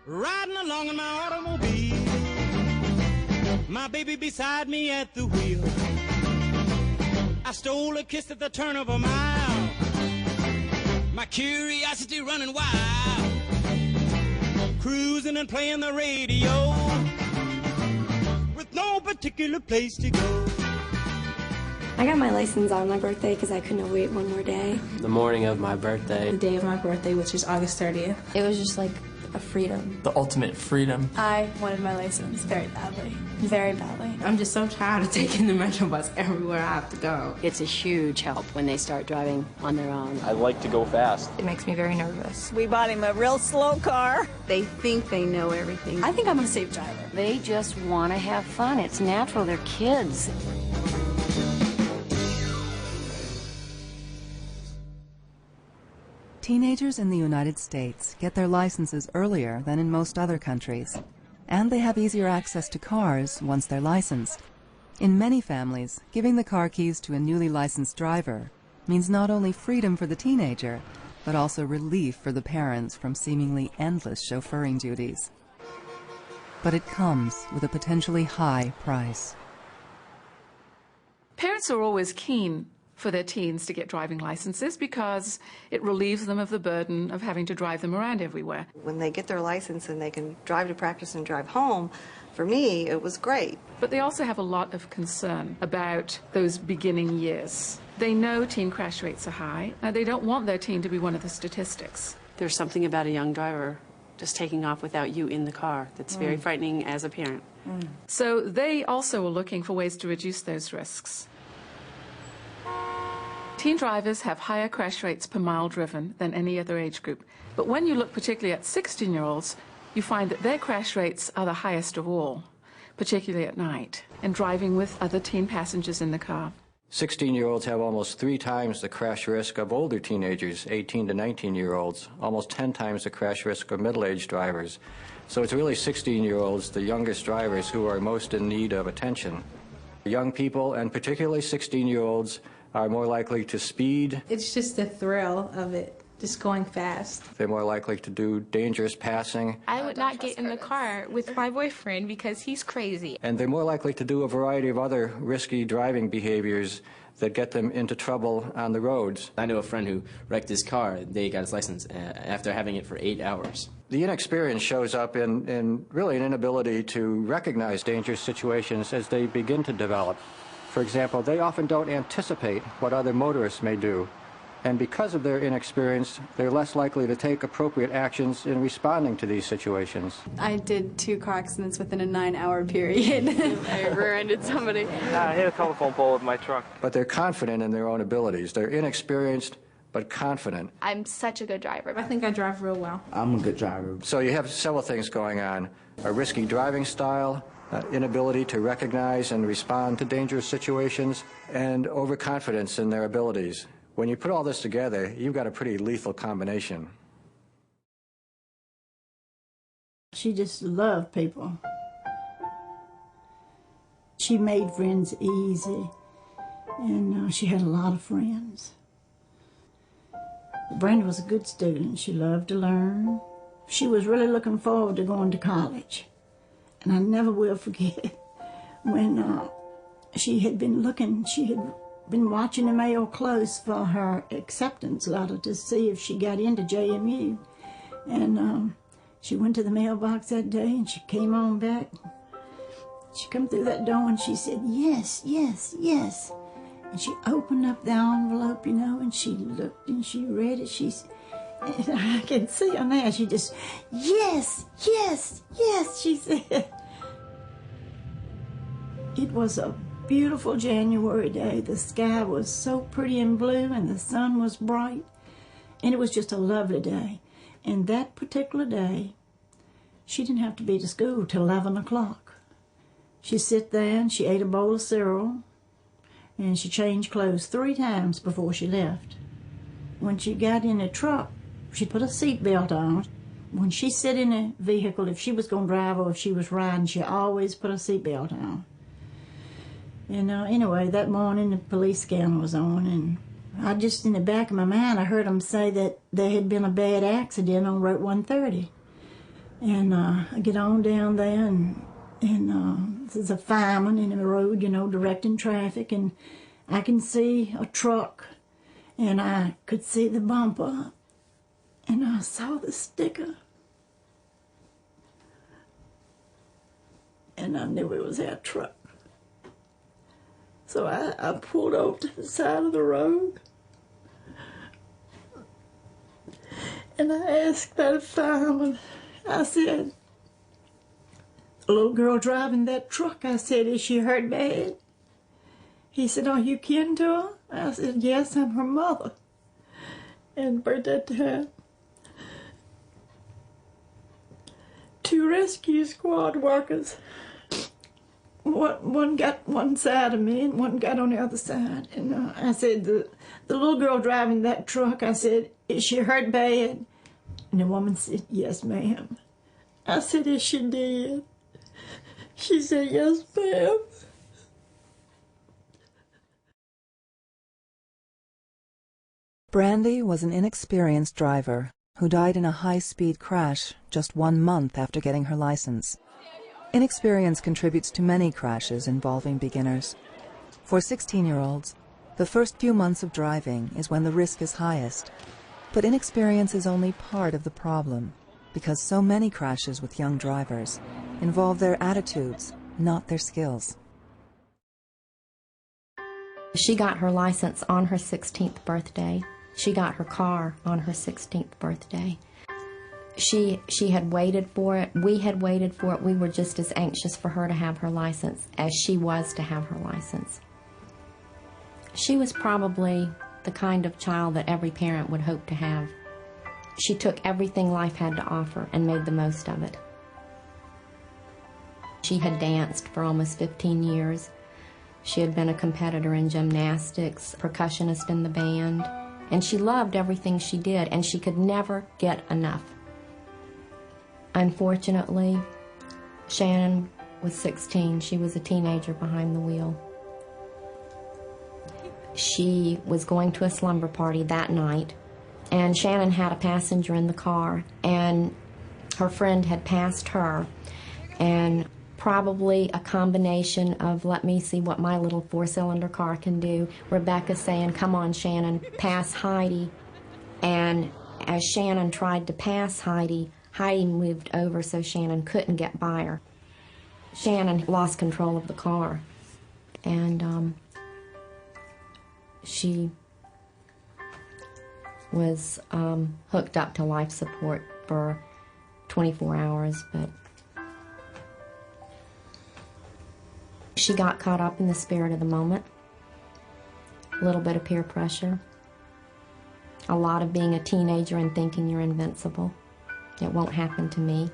riding along in my automobile, my baby beside me at the wheel. I stole a kiss at the turn of a mile, my curiosity running wild, cruising and playing the radio, with no particular place to go. I got my license on my birthday because I couldn't wait one more day. The morning of my birthday. The day of my birthday, which is August 30th. It was just like a freedom. The ultimate freedom. I wanted my license very badly. Very badly. I'm just so tired of taking the Metro bus everywhere I have to go. It's a huge help when they start driving on their own. I like to go fast. It makes me very nervous. We bought him a real slow car. They think they know everything. I think I'm a safe driver. They just want to have fun. It's natural. They're kids. Teenagers in the United States get their licenses earlier than in most other countries, and they have easier access to cars once they're licensed. In many families, giving the car keys to a newly licensed driver means not only freedom for the teenager, but also relief for the parents from seemingly endless chauffeuring duties. But it comes with a potentially high price. Parents are always keen for their teens to get driving licenses because it relieves them of the burden of having to drive them around everywhere. When they get their license and they can drive to practice and drive home, for me, it was great. But they also have a lot of concern about those beginning years. They know teen crash rates are high. They don't want their teen to be one of the statistics. There's something about a young driver just taking off without you in the car that's very frightening as a parent. So they also are looking for ways to reduce those risks. Teen drivers have higher crash rates per mile driven than any other age group. But when you look particularly at 16-year-olds, you find that their crash rates are the highest of all, particularly at night, and driving with other teen passengers in the car. 16-year-olds have almost 3 times the crash risk of older teenagers, 18 to 19-year-olds, almost 10 times the crash risk of middle-aged drivers. So it's really 16-year-olds, the youngest drivers, who are most in need of attention. Young people, and particularly 16-year-olds, are more likely to speed. It's just the thrill of it, just going fast. They're more likely to do dangerous passing. I would not get in the car with my boyfriend because he's crazy. And they're more likely to do a variety of other risky driving behaviors that get them into trouble on the roads. I know a friend who wrecked his car. They got his license after having it for 8 hours. The inexperience shows up in really an inability to recognize dangerous situations as they begin to develop. For example, they often don't anticipate what other motorists may do. And because of their inexperience, they're less likely to take appropriate actions in responding to these situations. I did 2 car accidents within a 9-hour period. I rear-ended somebody. I hit a telephone pole with my truck. But they're confident in their own abilities. They're inexperienced, but confident. I'm such a good driver. I think I drive real well. I'm a good driver. So you have several things going on. A risky driving style, inability to recognize and respond to dangerous situations, and overconfidence in their abilities. When you put all this together, you've got a pretty lethal combination. She just loved people. She made friends easy, and she had a lot of friends. Brenda was a good student. She loved to learn. She was really looking forward to going to college. And I never will forget when she had been watching the mail close for her acceptance letter to see if she got into JMU. And she went to the mailbox that day and she came on back. She come through that door and she said, "Yes, yes, yes." And she opened up the envelope, and she looked and she read it. And I can see her now. She just, "Yes, yes, yes," she said. It was a beautiful January day. The sky was so pretty and blue and the sun was bright. And it was just a lovely day. And that particular day, she didn't have to be to school till 11 o'clock. She sit there and she ate a bowl of cereal and she changed clothes 3 times before she left. When she got in the truck, she put a seatbelt on. When she sat in a vehicle, if she was going to drive or if she was riding, she always put a seatbelt on. And anyway, that morning the police scanner was on, and I just, in the back of my mind, I heard them say that there had been a bad accident on Route 130. And I get on down there, and there's a fireman in the road, you know, directing traffic, and I can see a truck, and I could see the bumper, and I saw the sticker. And I knew it was our truck. So I pulled over to the side of the road, and I asked that fireman, I said, the little girl driving that truck, I said, is she hurt bad? He said, are you kin to her? I said, yes, I'm her mother. And by that time, 2 rescue squad workers, one got one side of me and one got on the other side. And I said, the little girl driving that truck, I said, is she hurt bad? And the woman said, yes, ma'am. I said, is she dead? She said, yes, ma'am. Brandy was an inexperienced driver who died in a high-speed crash just 1 month after getting her license. Inexperience contributes to many crashes involving beginners. For 16-year-olds, the first few months of driving is when the risk is highest. But inexperience is only part of the problem, because so many crashes with young drivers involve their attitudes, not their skills. She got her license on her 16th birthday. She got her car on her 16th birthday. She had waited for it. We had waited for it. We were just as anxious for her to have her license as she was to have her license. She was probably the kind of child that every parent would hope to have. She took everything life had to offer and made the most of it. She had danced for almost 15 years. She had been a competitor in gymnastics, percussionist in the band, and she loved everything she did, and she could never get enough. Unfortunately, Shannon was 16. She was a teenager behind the wheel. She was going to a slumber party that night, and Shannon had a passenger in the car, and her friend had passed her, and probably a combination of, let me see what my little 4-cylinder car can do, Rebecca saying, come on, Shannon, pass Heidi. And as Shannon tried to pass Heidi, Heidi moved over so Shannon couldn't get by her. Shannon lost control of the car, and she was hooked up to life support for 24 hours, but she got caught up in the spirit of the moment, a little bit of peer pressure, a lot of being a teenager and thinking you're invincible. It won't happen to me.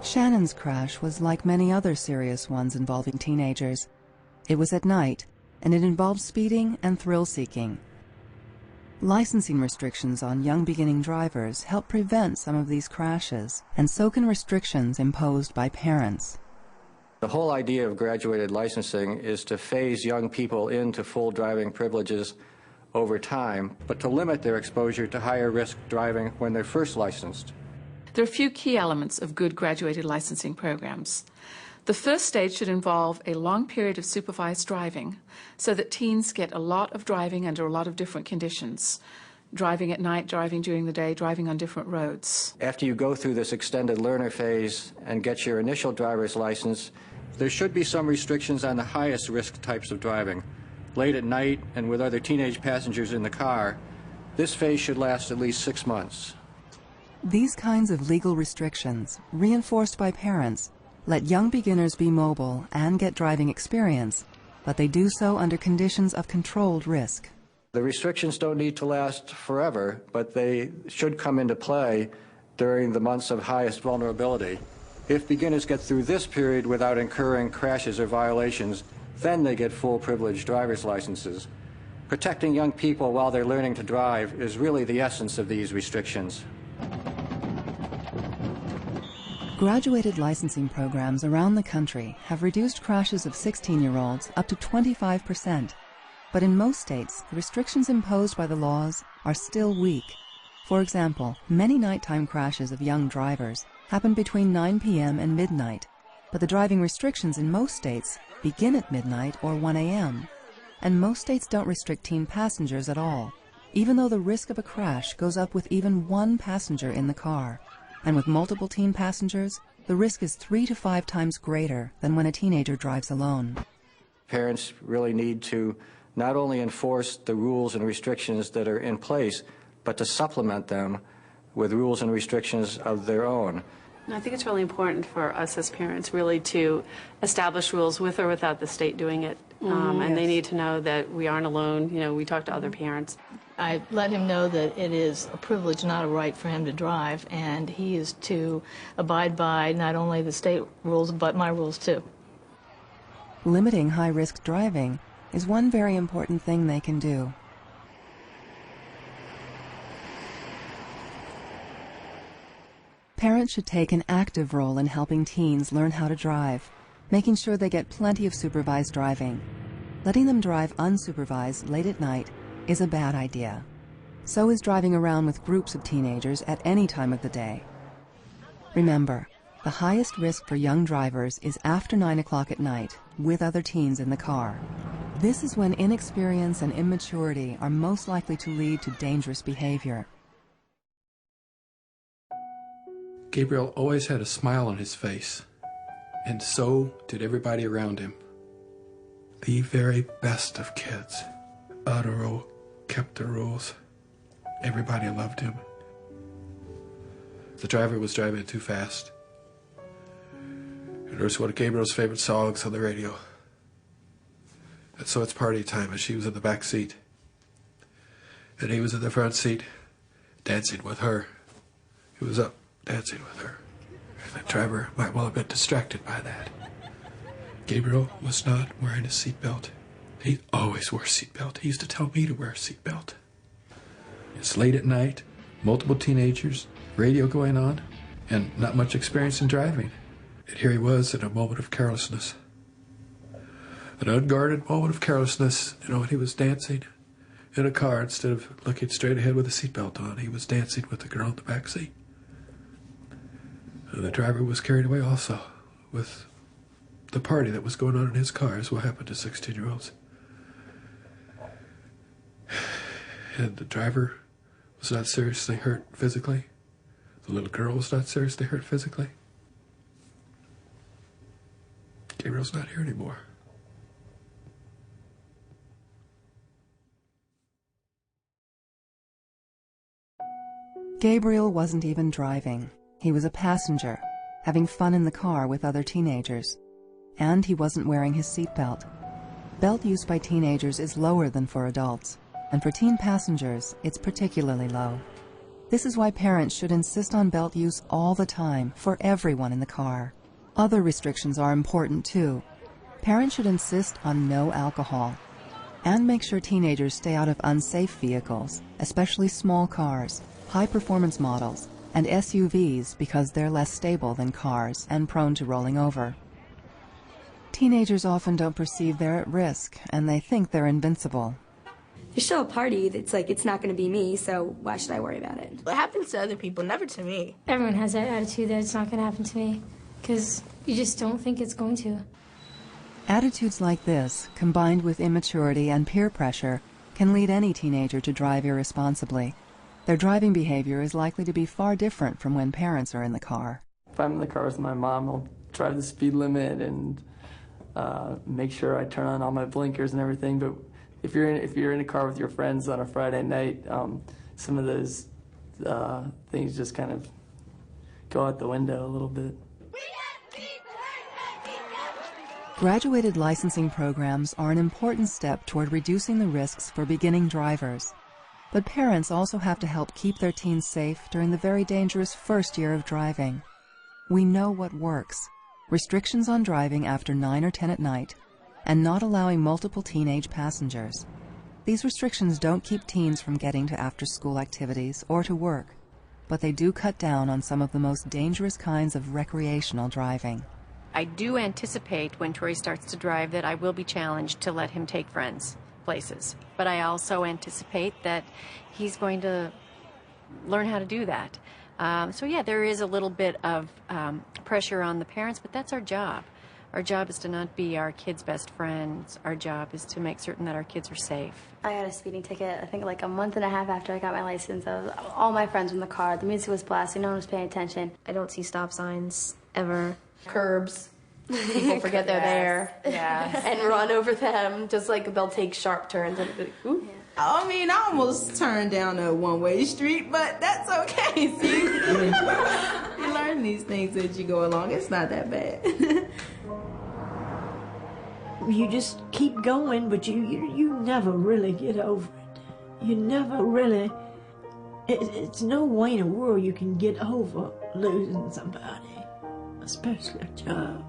Shannon's crash was like many other serious ones involving teenagers. It was at night, and it involved speeding and thrill-seeking. Licensing restrictions on young beginning drivers help prevent some of these crashes, and so can restrictions imposed by parents. The whole idea of graduated licensing is to phase young people into full driving privileges over time, but to limit their exposure to higher risk driving when they're first licensed. There are a few key elements of good graduated licensing programs. The first stage should involve a long period of supervised driving so that teens get a lot of driving under a lot of different conditions. Driving at night, driving during the day, driving on different roads. After you go through this extended learner phase and get your initial driver's license, there should be some restrictions on the highest risk types of driving. Late at night and with other teenage passengers in the car, this phase should last at least 6 months. These kinds of legal restrictions, reinforced by parents, let young beginners be mobile and get driving experience, but they do so under conditions of controlled risk. The restrictions don't need to last forever, but they should come into play during the months of highest vulnerability. If beginners get through this period without incurring crashes or violations, then they get full privileged driver's licenses. Protecting young people while they're learning to drive is really the essence of these restrictions. Graduated licensing programs around the country have reduced crashes of 16-year-olds up to 25%, But in most states, the restrictions imposed by the laws are still weak. For example, many nighttime crashes of young drivers happen between 9 p.m. and midnight, but the driving restrictions in most states begin at midnight or 1 a.m. And most states don't restrict teen passengers at all, even though the risk of a crash goes up with even one passenger in the car. And with multiple teen passengers, the risk is 3 to 5 times greater than when a teenager drives alone. Parents really need to not only enforce the rules and restrictions that are in place, but to supplement them with rules and restrictions of their own. I think it's really important for us as parents really to establish rules with or without the state doing it. And they need to know that we aren't alone. You know, we talk to other parents. I let him know that it is a privilege, not a right, for him to drive, and he is to abide by not only the state rules, but my rules too. Limiting high-risk driving is one very important thing they can do. Parents should take an active role in helping teens learn how to drive, making sure they get plenty of supervised driving. Letting them drive unsupervised late at night is a bad idea. So is driving around with groups of teenagers at any time of the day. Remember, the highest risk for young drivers is after 9 o'clock at night, with other teens in the car. This is when inexperience and immaturity are most likely to lead to dangerous behavior. Gabriel always had a smile on his face, and so did everybody around him. The very best of kids. Utterly kept the rules. Everybody loved him. The driver was driving too fast. And there's one of Gabriel's favorite songs on the radio. And so it's party time, and she was in the back seat. And he was in the front seat, dancing with her. He was up dancing with her. And the driver might well have been distracted by that. Gabriel was not wearing a seatbelt. He always wore a seatbelt. He used to tell me to wear a seatbelt. It's late at night, multiple teenagers, radio going on, and not much experience in driving. And here he was in a moment of carelessness. An unguarded moment of carelessness, you know, when he was dancing in a car instead of looking straight ahead with a seatbelt on. He was dancing with the girl in the back seat. And the driver was carried away also with the party that was going on in his car, is what happened to 16-year-olds. And the driver was not seriously hurt physically. The little girl was not seriously hurt physically. Gabriel's not here anymore. Gabriel wasn't even driving. He was a passenger, having fun in the car with other teenagers. And he wasn't wearing his seatbelt. Belt use by teenagers is lower than for adults, and for teen passengers, it's particularly low. This is why parents should insist on belt use all the time for everyone in the car. Other restrictions are important too. Parents should insist on no alcohol, and make sure teenagers stay out of unsafe vehicles, especially small cars, high-performance models, and SUVs because they're less stable than cars and prone to rolling over. Teenagers often don't perceive they're at risk, and they think they're invincible. There's still a party that's like, it's not going to be me, so why should I worry about it? It happens to other people, never to me. Everyone has that attitude that it's not going to happen to me, because you just don't think it's going to. Attitudes like this, combined with immaturity and peer pressure, can lead any teenager to drive irresponsibly. Their driving behavior is likely to be far different from when parents are in the car. If I'm in the car with my mom, I'll drive the speed limit and make sure I turn on all my blinkers and everything. But if you're in a car with your friends on a Friday night, some of those things just kind of go out the window a little bit. Graduated licensing programs are an important step toward reducing the risks for beginning drivers. But parents also have to help keep their teens safe during the very dangerous first year of driving. We know what works: restrictions on driving after 9 or 10 at night, and not allowing multiple teenage passengers. These restrictions don't keep teens from getting to after-school activities or to work, but they do cut down on some of the most dangerous kinds of recreational driving. I do anticipate when Tori starts to drive that I will be challenged to let him take friends. places. But I also anticipate that he's going to learn how to do that. So yeah, there is a little bit of pressure on the parents, but that's our job. Our job is to not be our kids' best friends. Our job is to make certain that our kids are safe. I got a speeding ticket, I think like a month and a half after I got my license. All my friends were in the car. The music was blasting. No one was paying attention. I don't see stop signs ever. Curbs. People forget they're there. Yeah. And run over them. Just like they'll take sharp turns and be like, ooh. I mean, I almost turned down a one-way street, but that's okay. See, you learn these things as you go along. It's not that bad. You just keep going, but you never really get over it. You never really... It's no way in the world you can get over losing somebody, especially a child.